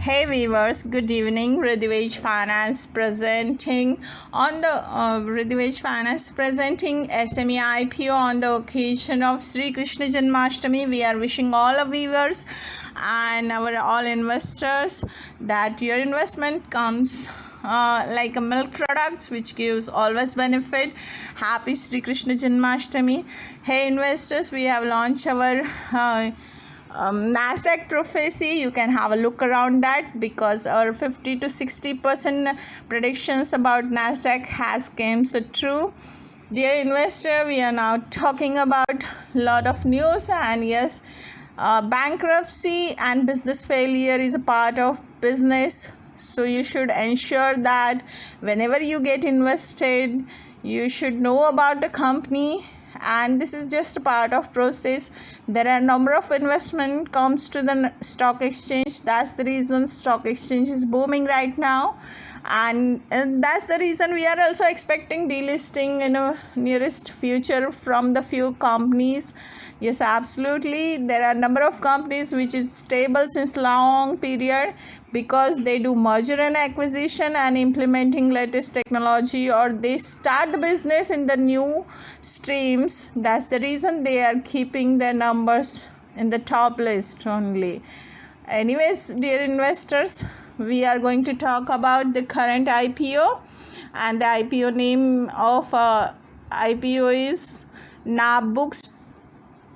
Hey viewers, good evening. Ridhivej Finance presenting on the Ridhivej Finance presenting SME IPO on the occasion of Sri Krishna Janmashtami. We are wishing all our viewers and our all investors that your investment comes like a milk products which gives always benefit. Happy Sri Krishna Janmashtami. Hey investors, we have launched our Nasdaq prophecy. You can have a look around that because our 50 to 60% predictions about Nasdaq has came so true. Dear investor, we are now talking about lot of news, and yes, bankruptcy and business failure is a part of business. So you should ensure that whenever you get invested, you should know about the company, and this is just a part of process. There are a number of investment comes to the stock exchange. That's the reason stock exchange is booming right now, and that's the reason we are also expecting delisting in a nearest future from the few companies. Yes, absolutely, there are a number of companies which is stable since long period because they do merger and acquisition and implementing latest technology, or they start the business in the new streams. That's the reason they are keeping their numbers in the top list only. Anyways, dear investors, we are going to talk about the current IPO, and the IPO name of IPO is NABBOOKS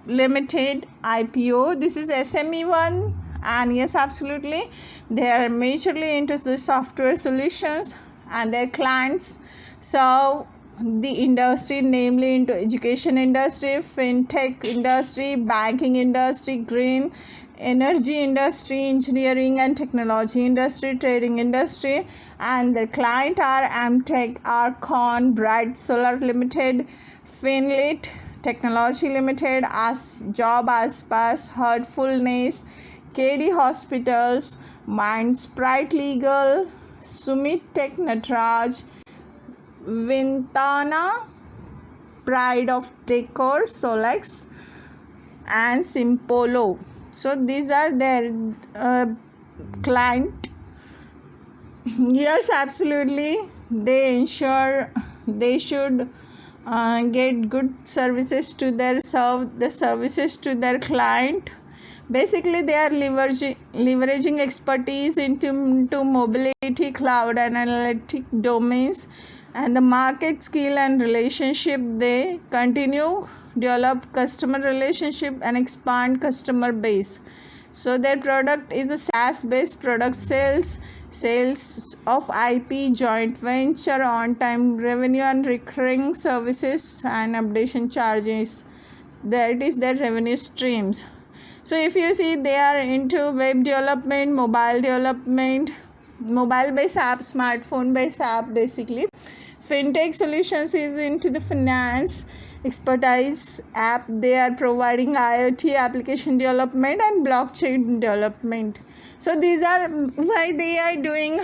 Limited IPO. This is SME one, and yes, absolutely, they are majorly into the software solutions, and their clients serve the industry, namely into education industry, fintech industry, banking industry, green energy industry, engineering and technology industry, trading industry, and their client are Amtech, Arcon, Bright Solar Limited, Finlit Technology Limited, Job Aspas, Heartfulness, KD Hospitals, Mind Sprite Legal, Sumit Tech Natraj, Vintana, Pride of Decor, Solex, and Simpolo. So these are their client. Yes, absolutely, they ensure they should get good services to their services to their client. Basically, they are leveraging expertise into mobility, cloud, and analytic domains, and the market skill and relationship. They continue develop customer relationship and expand customer base. So their product is a SaaS based product, sales of IP, joint venture, on time revenue, and recurring services and updation charges. That is their revenue streams. So if you see, they are into web development, mobile based app, smartphone based app. Basically, fintech solutions is into the finance expertise app. They are providing IoT application development and blockchain development. So these are why they are doing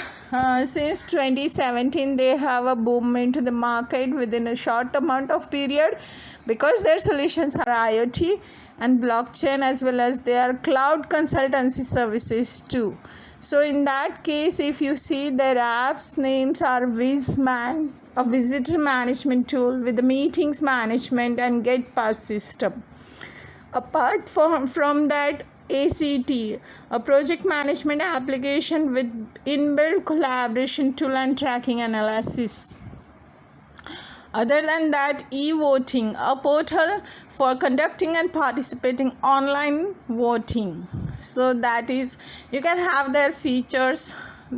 since 2017. They have a boom into the market within a short amount of period because their solutions are IoT and blockchain, as well as their cloud consultancy services too. So in that case, if you see, their apps names are Vizman, a visitor management tool with the meetings management and get pass system. Apart from that, ACT, a project management application with inbuilt collaboration tool and tracking analysis. Other than that, e-voting, a portal for conducting and participating online voting. So that is, you can have their features.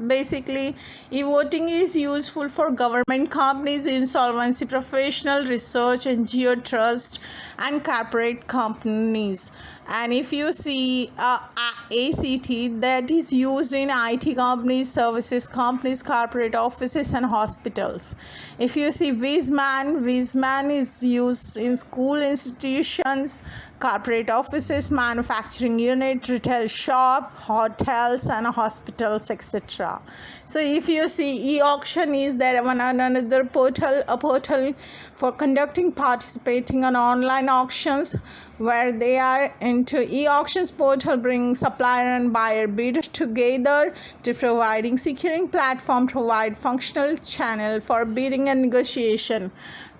Basically, e-voting is useful for government companies, insolvency professional, research, NGO, trust, and corporate companies. And if you see ACT, that is used in IT companies, services companies, corporate offices, and hospitals. If you see Vizman is used in school institutions, corporate offices, manufacturing unit, retail shop, hotels, and hospitals, etc. So if you see, e-auction is there another portal, a portal for conducting, participating on online auctions, where they are into e-auctions portal, bringing supplier and buyer bid together to providing securing platform, provide functional channel for bidding and negotiation.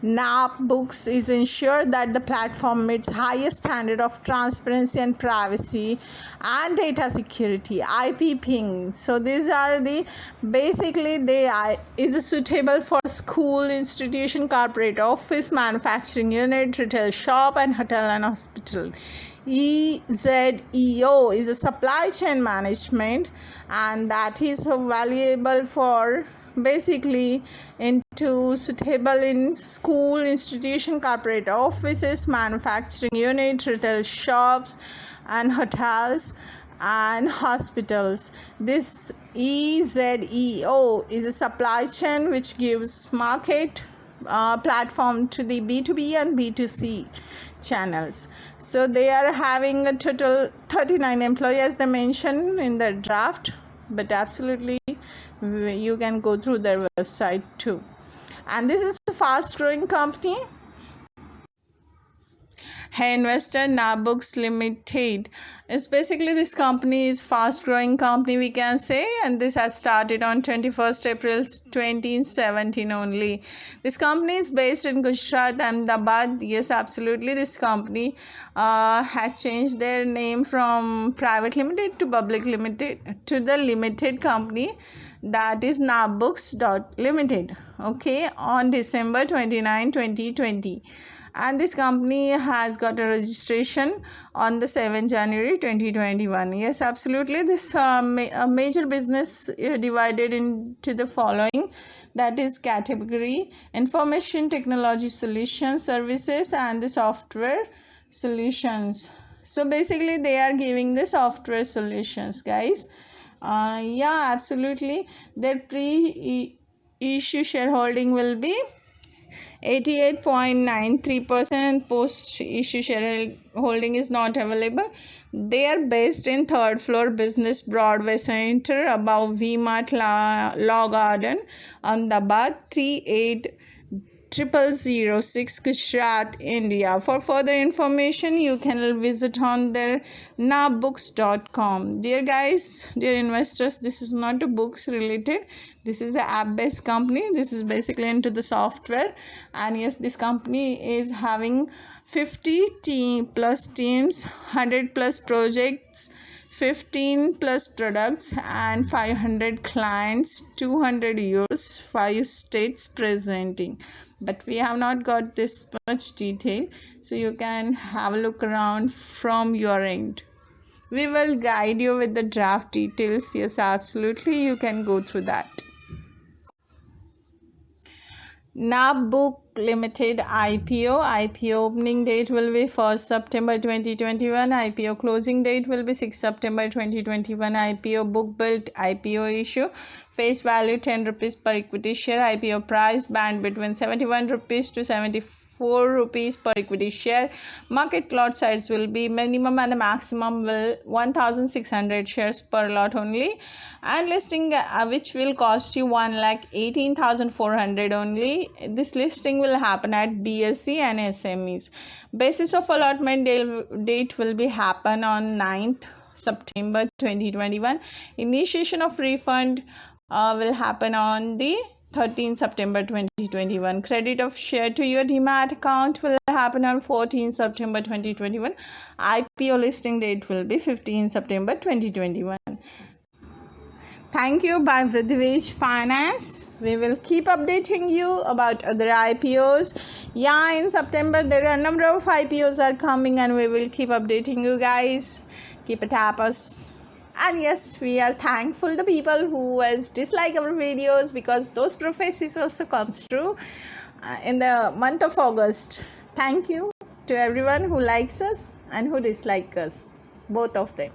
NABBooks is ensure that the platform meets highest standard of transparency and privacy and data security, IP ping. So these are the basically they are is suitable for school, institution, corporate office, manufacturing unit, retail shop, and hotel and hospital. EZEO is a supply chain management, and that is so valuable for basically into suitable in school, institution, corporate offices, manufacturing unit, retail shops, and hotels and hospitals. This EZEO is a supply chain which gives market platform to the B2B and B2C channels. So they are having a total 39 employees as they mentioned in the draft, but absolutely you can go through their website too. And this is a fast growing company. Hey investor, NABBooks Limited is basically this company is fast growing company we can say, and this has started on 21st April 2017 only. This company is based in Gujarat, Ahmedabad. Yes, absolutely, this company has changed their name from private limited to public limited to the limited company, that is NABBooks Limited, okay, on December 29, 2020. And this company has got a registration on the 7th January 2021. Yes, absolutely, this major business divided into the following, that is category: information technology solutions, services, and the software solutions. So basically they are giving the software solutions, guys. Yeah, absolutely, their pre-issue shareholding will be 88.93%. Post-issue shareholding is not available. They are based in third floor Business Broadway Center above V-Mart Law Garden, Ahmedabad 38006, Gujarat, India. For further information, you can visit on their nabbooks.com. Dear guys, dear investors, this is not a books related. This is an app-based company. This is basically into the software. And yes, this company is having 50 plus teams, 100 plus projects, 15 plus products, and 500 clients, 200 years, 5 states presenting. But we have not got this much detail, so you can have a look around from your end. We will guide you with the draft details. Yes, absolutely, you can go through that. NABBooks Limited IPO opening date will be 1st September 2021. IPO closing date will be 6th September 2021. IPO book built. IPO issue face value 10 rupees per equity share. IPO price band between 71 rupees to 74 rupees per equity share. Market lot size will be minimum and maximum will 1600 shares per lot only, and listing which will cost you 1,18,400 only. This listing will happen at BSE and SMEs. Basis of allotment date will be happen on 9th September 2021. Initiation of refund will happen on the 13 September 2021. Credit of share to your demat account will happen on 14 September 2021. IPO listing date will be 15 September 2021. Thank you. By Vridhivesh Finance. We will keep updating you about other IPOs. Yeah, in September there are a number of IPOs are coming, and we will keep updating you guys. Keep it up us. And yes, we are thankful the people who has disliked our videos, because those prophecies also comes true in the month of August. Thank you to everyone who likes us and who dislikes us, both of them.